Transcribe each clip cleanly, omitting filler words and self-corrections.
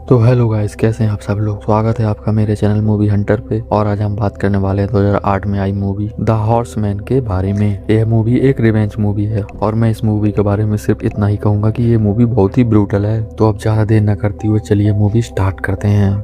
तो hello guys, कैसे हैं आप सब लोग। स्वागत है आपका मेरे चैनल मूवी हंटर पे। और आज हम बात करने वाले हैं 2008 में आई मूवी द हॉर्समैन के बारे में। यह मूवी एक रिवेंज मूवी है और मैं इस मूवी के बारे में सिर्फ इतना ही कहूंगा कि ये मूवी बहुत ही ब्रूटल है। तो अब ज्यादा देर न करते हुए चलिए मूवी स्टार्ट करते हैं।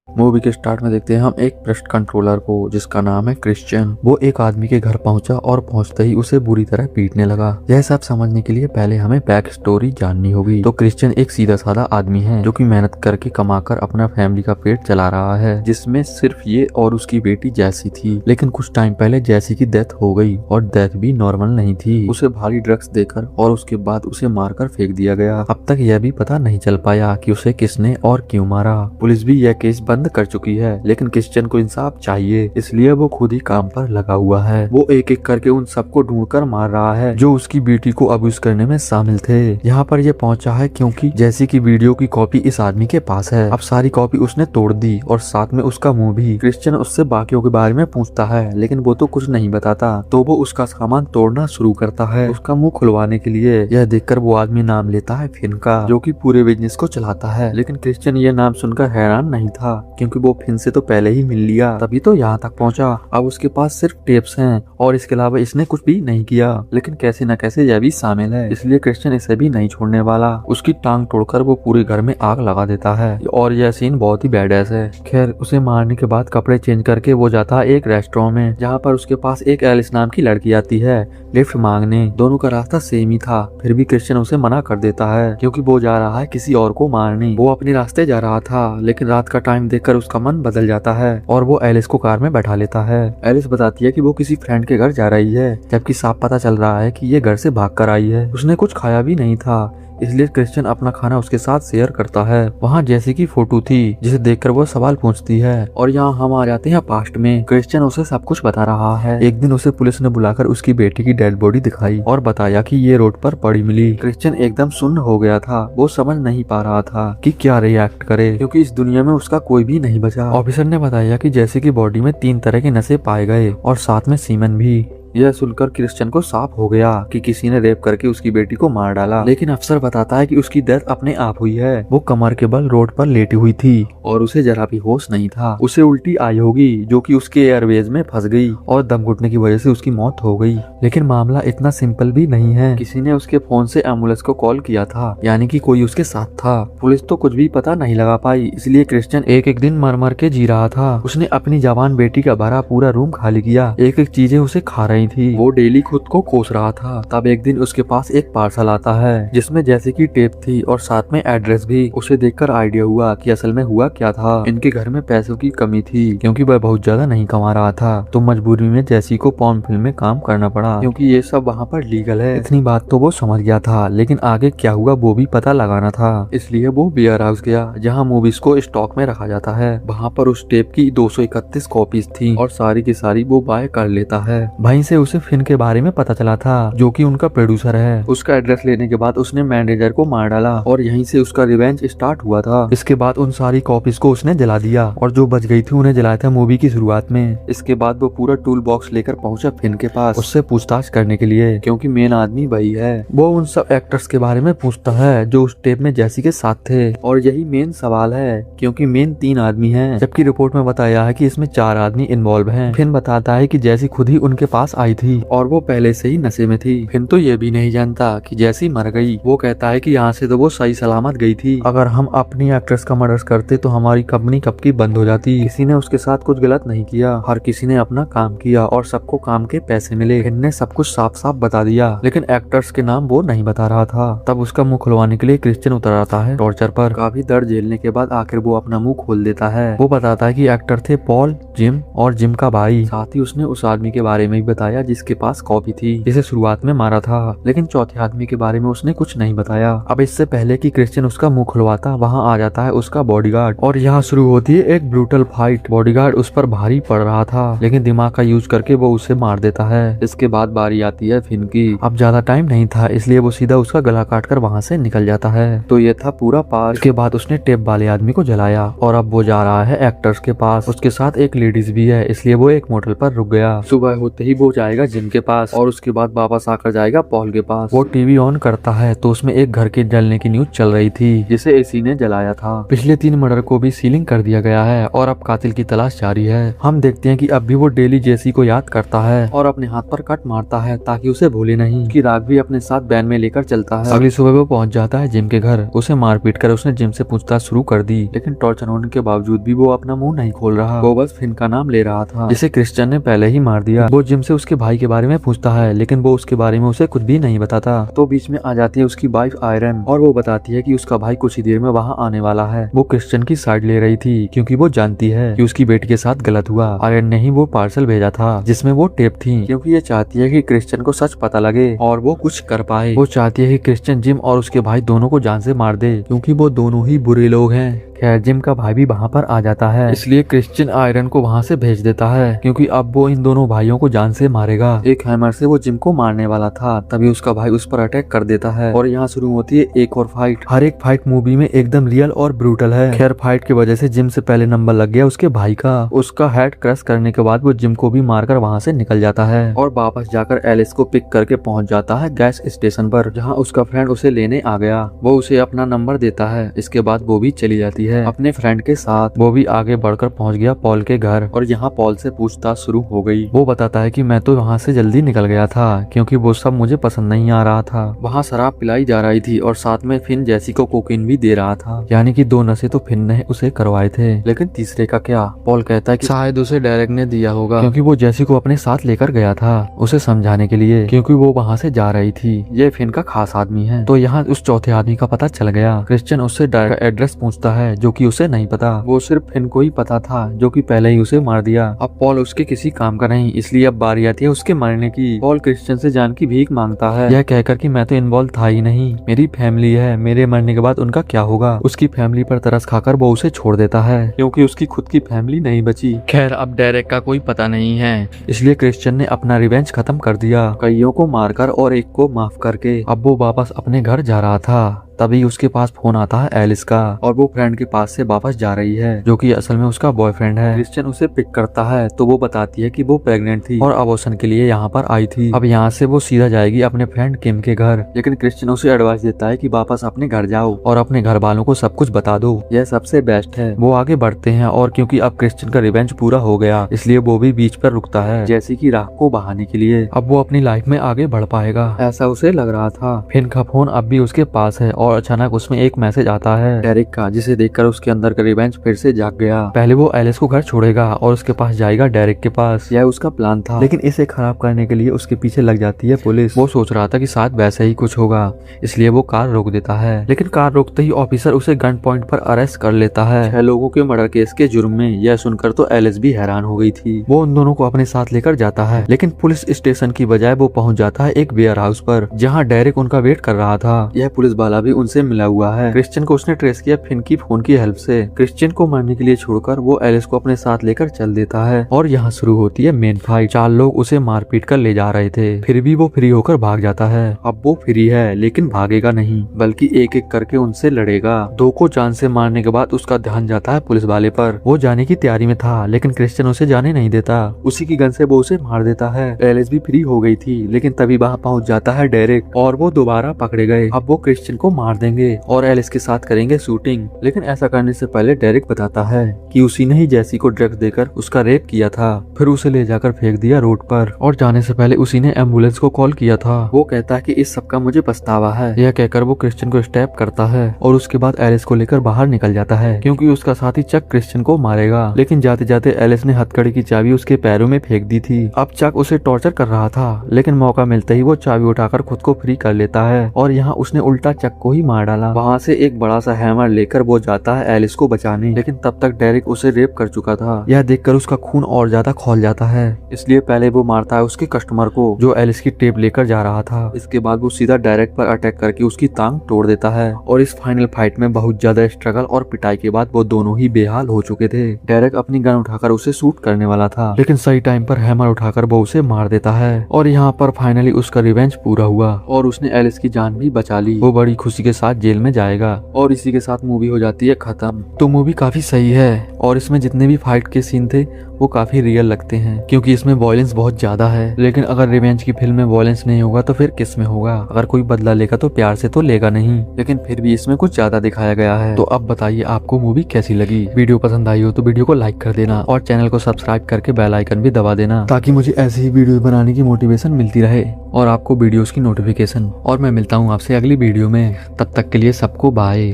मूवी के स्टार्ट में देखते हैं हम एक पेस्ट कंट्रोलर को जिसका नाम है क्रिश्चियन। वो एक आदमी के घर पहुंचा और पहुंचते ही उसे बुरी तरह पीटने लगा। यह सब समझने के लिए पहले हमें बैक स्टोरी जाननी होगी। तो क्रिश्चियन एक सीधा साधा आदमी है जो कि मेहनत करके कमाकर अपना फैमिली का पेट चला रहा है, जिसमें सिर्फ ये और उसकी बेटी जैसी थी। लेकिन कुछ टाइम पहले जैसी की डेथ हो गई और डेथ भी नॉर्मल नहीं थी। उसे भारी ड्रग्स देकर और उसके बाद उसे मारकर फेंक दिया गया। अब तक यह भी पता नहीं चल पाया कि उसे किसने और क्यों मारा। पुलिस भी यह केस बंद कर चुकी है, लेकिन क्रिश्चियन को इंसाफ चाहिए, इसलिए वो खुद ही काम पर लगा हुआ है। वो एक एक करके उन सबको ढूंढकर मार रहा है जो उसकी बेटी को अब्यूज करने में शामिल थे। यहाँ पर ये पहुंचा है क्योंकि जैसी की वीडियो की कॉपी इस आदमी के पास है। अब सारी कॉपी उसने तोड़ दी और साथ में उसका मुंह भी। क्रिश्चियन उससे बाकियों के बारे में पूछता है, लेकिन वो तो कुछ नहीं बताता। तो वो उसका सामान तोड़ना शुरू करता है उसका मुंह खुलवाने के लिए। यह देखकर वो आदमी नाम लेता है फिन का, जो कि पूरे बिजनेस को चलाता है। लेकिन क्रिश्चियन ये नाम सुनकर हैरान नहीं था क्योंकि वो फिन से तो पहले ही मिल लिया, तभी तो यहाँ तक पहुँचा। अब उसके पास सिर्फ टेप्स हैं और इसके अलावा इसने कुछ भी नहीं किया। लेकिन कैसे न कैसे यह भी शामिल है, इसलिए क्रिश्चियन इसे भी नहीं छोड़ने वाला। उसकी टांग तोड़कर वो पूरे घर में आग लगा देता है और यह सीन बहुत ही बैडएस है। खैर, उसे मारने के बाद कपड़े चेंज करके वो जाता है एक रेस्टोरेंट में, जहाँ पर उसके पास एक एलिस नाम की लड़की आती है लिफ्ट मांगने। दोनों का रास्ता सेम ही था, फिर भी क्रिश्चियन उसे मना कर देता है क्योंकि वो जा रहा है किसी और को मारने। वो अपने रास्ते जा रहा था, लेकिन रात का टाइम देखकर उसका मन बदल जाता है और वो एलिस को कार में बैठा लेता है। एलिस बताती है कि वो किसी फ्रेंड के घर जा रही है, जबकि साफ पता चल रहा है कि ये घर से भागकर आई है। उसने कुछ खाया भी नहीं था, इसलिए क्रिश्चियन अपना खाना उसके साथ शेयर करता है। वहाँ जैसी की फोटो थी जिसे देखकर वो सवाल पूछती है और यहाँ हम आ जाते हैं पास्ट में। क्रिश्चियन उसे सब कुछ बता रहा है। एक दिन उसे पुलिस ने बुलाकर उसकी बेटी की डेड बॉडी दिखाई और बताया कि ये रोड पर पड़ी मिली। क्रिश्चियन एकदम सुन्न हो गया था। वो समझ नहीं पा रहा था कि क्या रिएक्ट करे, क्योंकि इस दुनिया में उसका कोई भी नहीं बचा। ऑफिसर ने बताया कि जैसी की बॉडी में 3 तरह के नशे पाए गए और साथ में सीमन भी। यह सुनकर क्रिश्चियन को साफ हो गया कि किसी ने रेप करके उसकी बेटी को मार डाला। लेकिन अफसर बताता है कि उसकी डेथ अपने आप हुई है। वो कमर के बल रोड पर लेटी हुई थी और उसे जरा भी होश नहीं था। उसे उल्टी आई होगी जो कि उसके एयरवेज में फंस गई और दम घुटने की वजह से उसकी मौत हो गई। लेकिन मामला इतना सिंपल भी नहीं है। किसी ने उसके फोन से एम्बुलेंस को कॉल किया था, यानी कि कोई उसके साथ था। पुलिस तो कुछ भी पता नहीं लगा पाई, इसलिए क्रिश्चियन एक एक दिन मर मर के जी रहा था। उसने अपनी जवान बेटी का भरा पूरा रूम खाली किया। एक एक चीजें उसे खा रही थी। वो डेली खुद को कोस रहा था। तब एक दिन उसके पास एक पार्सल आता है जिसमें जैसे की टेप थी और साथ में एड्रेस भी। उसे देखकर आइडिया हुआ कि असल में हुआ क्या था। इनके घर में पैसों की कमी थी क्योंकि वह बहुत ज्यादा नहीं कमा रहा था, तो मजबूरी में जैसी को पॉर्न फिल्म में काम करना पड़ा क्योंकि ये सब वहाँ पर लीगल है। इतनी बात तो वो समझ गया था, लेकिन आगे क्या हुआ वो भी पता लगाना था। इसलिए वो वेयर हाउस गया जहाँ मूवीज को स्टॉक में रखा जाता है। वहाँ पर उस टेप की 231 कॉपीज थी और सारी की सारी वो बाय कर लेता है। वहीं से उसे फिन के बारे में पता चला था, जो कि उनका प्रोड्यूसर है। उसका एड्रेस लेने के बाद उसने मैनेजर को मार डाला और यहीं से उसका रिवेंज स्टार्ट हुआ था। इसके बाद उन सारी कॉपीज को उसने जला दिया और जो बच गई थी उन्हें जलाया था मूवी की शुरुआत में। इसके बाद वो पूरा टूल बॉक्स लेकर पहुंचा फिन के पास उससे पूछताछ करने के लिए, क्योंकि मेन आदमी वही है। वो उन सब एक्टर्स के बारे में पूछता है जो उस टेप में जैसी के साथ थे और यही मेन सवाल है क्योंकि मेन 3 आदमी हैं, जबकि रिपोर्ट में बताया है कि इसमें 4 आदमी इन्वॉल्व हैं। फिन बताता है कि जैसी खुद ही उनके पास आई थी और वो पहले से ही नशे में थी। फिन तो ये भी नहीं जानता कि जैसी मर गई। वो कहता है कि यहाँ से तो वो सही सलामत गई थी। अगर हम अपनी एक्ट्रेस का मर्डर करते तो हमारी कंपनी कब की बंद हो जाती। किसी ने उसके साथ कुछ गलत नहीं किया, हर किसी ने अपना काम किया और सबको काम के पैसे मिले। फिन ने सब कुछ साफ साफ बता दिया, लेकिन एक्टर्स के नाम वो नहीं बता रहा था। तब उसका मुंह खुलवाने के लिए क्रिश्चियन उतर आता है टॉर्चर पर। काफी दर्द झेलने के बाद आखिर वो अपना मुंह खोल देता है। वो बताता है कि एक्टर थे पॉल, जिम और जिम का भाई। साथ ही उसने उस आदमी के बारे में भी बताया बताया जिसके पास कॉपी थी, जिसे शुरुआत में मारा था, लेकिन चौथे आदमी के बारे में उसने कुछ नहीं बताया। अब इससे पहले कि क्रिश्चियन उसका मुंह खुलवाता, वहाँ आ जाता है उसका बॉडीगार्ड और यहाँ शुरू होती है एक ब्रूटल फाइट। बॉडीगार्ड उस पर भारी पड़ रहा था, लेकिन दिमाग का यूज करके वो उसे मार देता है। इसके बाद बारी आती है फिन की। अब ज्यादा टाइम नहीं था, इसलिए वो सीधा उसका गला काट कर वहाँ से निकल जाता है। तो ये था पूरा पार्ट। इसके बाद उसने टेप वाले आदमी को जलाया और अब वो जा रहा है एक्टर्स के पास। उसके साथ एक लेडीज भी है, इसलिए वो एक मोटल पर रुक गया। सुबह होते ही वो जाएगा जिम के पास और उसके बाद वापस आकर जाएगा पॉल के पास। वो टीवी ऑन करता है तो उसमें एक घर के जलने की न्यूज चल रही थी, जिसे एसी ने जलाया था। पिछले 3 मर्डर को भी सीलिंग कर दिया गया है और अब कातिल की तलाश जारी है। हम देखते हैं कि अब भी वो डेली जेसी को याद करता है और अपने हाथ पर कट मारता है ताकि उसे भूले नहीं कि राग भी अपने साथ बैन में लेकर चलता है। अगली सुबह वो पहुंच जाता है जिम के घर। उसे मारपीट कर उसने जिम से पूछताछ शुरू कर दी, लेकिन टॉर्चर होने के बावजूद भी वो अपना मुंह नहीं खोल रहा। वो बस फिन का नाम ले रहा था, जिसे क्रिश्चियन ने पहले ही मार दिया। वो जिम से उसके भाई के बारे में पूछता है, लेकिन वो उसके बारे में उसे कुछ भी नहीं बताता। तो बीच में आ जाती है उसकी वाइफ आयरन और वो बताती है कि उसका भाई कुछ ही देर में वहाँ आने वाला है। वो क्रिश्चियन की साइड ले रही थी क्योंकि वो जानती है कि उसकी बेटी के साथ गलत हुआ। आयरन ने ही वो पार्सल भेजा था जिसमें वो टेप थी, क्योंकि ये चाहती है कि क्रिश्चियन को सच पता लगे और वो कुछ कर पाए। वो चाहती है कि क्रिश्चियन जिम और उसके भाई दोनों को जान से मार दे, क्योंकि वो दोनों ही बुरे लोग हैं। खैर जिम का भाई भी वहाँ पर आ जाता है, इसलिए क्रिश्चियन आयरन को वहाँ से भेज देता है, क्योंकि अब वो इन दोनों भाइयों को जान से मारेगा। एक हैमर से वो जिम को मारने वाला था, तभी उसका भाई उस पर अटैक कर देता है और यहाँ शुरू होती है एक और फाइट। हर एक फाइट मूवी में एकदम रियल और ब्रूटल है। खैर फाइट की वजह से जिम से पहले नंबर लग गया उसके भाई का। उसका हेड क्रश करने के बाद वो जिम को भी मारकर वहाँ से निकल जाता है और वापस जाकर एलिस को पिक करके पहुँच जाता है गैस स्टेशन पर, जहाँ उसका फ्रेंड उसे लेने आ गया। वो उसे अपना नंबर देता है। इसके बाद वो भी चली जाती है अपने फ्रेंड के साथ। वो भी आगे बढ़कर पहुंच गया पॉल के घर और यहाँ पॉल से पूछताछ शुरू हो गई। वो बताता है कि मैं तो वहाँ से जल्दी निकल गया था क्योंकि वो सब मुझे पसंद नहीं आ रहा था। वहाँ शराब पिलाई जा रही थी और साथ में फिन जैसी को कोकीन भी दे रहा था, यानी कि 2 नशे तो फिन ने उसे करवाए थे, लेकिन तीसरे का क्या? पॉल कहता है कि शायद उसे डायरेक्ट ने दिया होगा, क्योंकि वो जैसी को अपने साथ लेकर गया था उसे समझाने के लिए, क्योंकि वो वहाँ से जा रही थी। ये फिन का खास आदमी है। तो यहाँ उस चौथे आदमी का पता चल गया। क्रिश्चियन उससे डायरेक्ट एड्रेस पूछता है, जो कि उसे नहीं पता। वो सिर्फ फिन को ही पता था, जो कि पहले ही उसे मार दिया। अब पॉल उसके किसी काम का नहीं, इसलिए अब बारी आती है उसके मरने की। पॉल क्रिश्चियन से जान की भीख मांगता है, यह कहकर कि मैं तो इन्वॉल्व था ही नहीं, मेरी फैमिली है, मेरे मरने के बाद उनका क्या होगा। उसकी फैमिली पर तरस खाकर वो उसे छोड़ देता है, क्योंकि उसकी खुद की फैमिली नहीं बची। खैर अब डायरेक्ट का कोई पता नहीं है, इसलिए क्रिश्चियन ने अपना रिवेंज खत्म कर दिया, कईयों को मारकर और एक को माफ करके। अब वो वापस अपने घर जा रहा था, तभी उसके पास फोन आता है एलिस का और वो फ्रेंड के पास से वापस जा रही है, जो कि असल में उसका बॉयफ्रेंड है। क्रिश्चियन उसे पिक करता है तो वो बताती है कि वो प्रेग्नेंट थी और अबॉर्शन के लिए यहाँ पर आई थी। अब यहाँ से वो सीधा जाएगी अपने फ्रेंड किम के घर, लेकिन क्रिश्चियन उसे एडवाइस देता है कि वापस अपने घर जाओ और अपने घर वालों को सब कुछ बता दो, यह सबसे बेस्ट है। वो आगे बढ़ते हैं और क्योंकि अब क्रिश्चियन का रिवेंज पूरा हो गया, इसलिए वो भी बीच पर रुकता है, जैसे की राख को बहाने के लिए। अब वो अपनी लाइफ में आगे बढ़ पाएगा, ऐसा उसे लग रहा था। फिन का फोन अब भी उसके पास है और अचानक उसमें एक मैसेज आता है डेरिक का, जिसे देखकर उसके अंदर का रिवेंज फिर से जाग गया। पहले वो एलिस को घर छोड़ेगा और उसके पास जाएगा डेरिक के पास, यह उसका प्लान था, लेकिन इसे खराब करने के लिए उसके पीछे लग जाती है पुलिस। वो सोच रहा था कि शायद वैसे ही कुछ होगा, इसलिए वो कार रोक देता है, लेकिन कार रोकते ही ऑफिसर उसे गन पॉइंट पर अरेस्ट कर लेता है 6 लोगों के मर्डर केस के जुर्म में। यह सुनकर तो एलिस भी हैरान हो गई थी। वो उन दोनों को अपने साथ लेकर जाता है, लेकिन पुलिस स्टेशन की बजाय वो पहुंच जाता है एक वेयर हाउस पर, जहाँ डेरिक उनका वेट कर रहा था। यह पुलिस वाला भी उनसे मिला हुआ है। क्रिश्चियन को उसने ट्रेस किया फिन की फोन की हेल्प से। क्रिश्चियन को मारने के लिए छोड़कर वो एलिस को अपने साथ लेकर चल देता है और यहाँ शुरू होती है मेन फाइट। 4 लोग उसे मारपीट कर ले जा रहे थे, फिर भी वो फ्री होकर भाग जाता है। अब वो फ्री है, लेकिन भागेगा नहीं, बल्कि एक एक करके उनसे लड़ेगा। 2 को जान से मारने के बाद उसका ध्यान जाता है पुलिस वाले पर। वो जाने की तैयारी में था, लेकिन क्रिश्चियन उसे जाने नहीं देता। उसी की गन से वो उसे मार देता है। एलिस भी फ्री हो गई थी, लेकिन तभी वहाँ पहुँच जाता है डेरिक और वो दोबारा पकड़े गए। अब वो क्रिश्चियन को मार देंगे और एलिस के साथ करेंगे शूटिंग, लेकिन ऐसा करने से पहले डेरिक बताता है कि उसी ने ही जैसी को ड्रग्स देकर उसका रेप किया था, फिर उसे ले जाकर फेंक दिया रोड पर, और जाने से पहले उसी ने एम्बुलेंस को कॉल किया था। वो कहता है कि इस सब का मुझे पछतावा है। यह कहकर वो क्रिश्चियन को स्टैप करता है और उसके बाद एलिस को लेकर बाहर निकल जाता है, क्योंकि उसका साथी चक क्रिश्चियन को मारेगा। लेकिन जाते जाते एलिस ने हथकड़ी की चाबी उसके पैरों में फेंक दी थी। अब चक उसे टॉर्चर कर रहा था, लेकिन मौका मिलते ही वो चाबी उठाकर खुद को फ्री कर लेता है और यहाँ उसने उल्टा चक को ही मार डाला। वहाँ से एक बड़ा सा हैमर लेकर वो जाता है एलिस को बचाने, लेकिन तब तक डेरिक उसे रेप कर चुका था। यह देखकर उसका खून और ज्यादा खौल जाता है, इसलिए पहले वो मारता है उसके कस्टमर को जो एलिस की टेप लेकर जा रहा था। इसके बाद वो सीधा डेरिक पर अटैक करके उसकी टांग तोड़ देता है और इस फाइनल फाइट में बहुत ज्यादा स्ट्रगल और पिटाई के बाद वो दोनों ही बेहाल हो चुके थे। डेरिक अपनी गन उठाकर उसे शूट करने वाला था, लेकिन सही टाइम पर हैमर उठाकर वो उसे मार देता है और यहाँ पर फाइनली उसका रिवेंज पूरा हुआ और उसने एलिस की जान भी बचा ली। वो बड़ी खुशी के साथ जेल में जाएगा और इसी के साथ मूवी हो जाती है खत्म। तो मूवी काफी सही है और इसमें जितने भी फाइट के सीन थे वो काफी रियल लगते हैं, क्योंकि इसमें वॉयलेंस बहुत ज्यादा है। लेकिन अगर रिवेंज की फिल्म में वॉयलेंस नहीं होगा तो फिर किस में होगा? अगर कोई बदला लेगा तो प्यार से तो लेगा नहीं, लेकिन फिर भी इसमें कुछ ज्यादा दिखाया गया है। तो अब बताइए आपको मूवी कैसी लगी? वीडियो पसंद आई हो तो वीडियो को लाइक कर देना और चैनल को सब्सक्राइब करके बेल आइकन भी दबा देना, ताकि मुझे ऐसे ही वीडियो बनाने की मोटिवेशन मिलती रहे और आपको वीडियोस की नोटिफिकेशन। और मैं मिलता हूँ आपसे अगली वीडियो में, तब तक के लिए सबको बाय।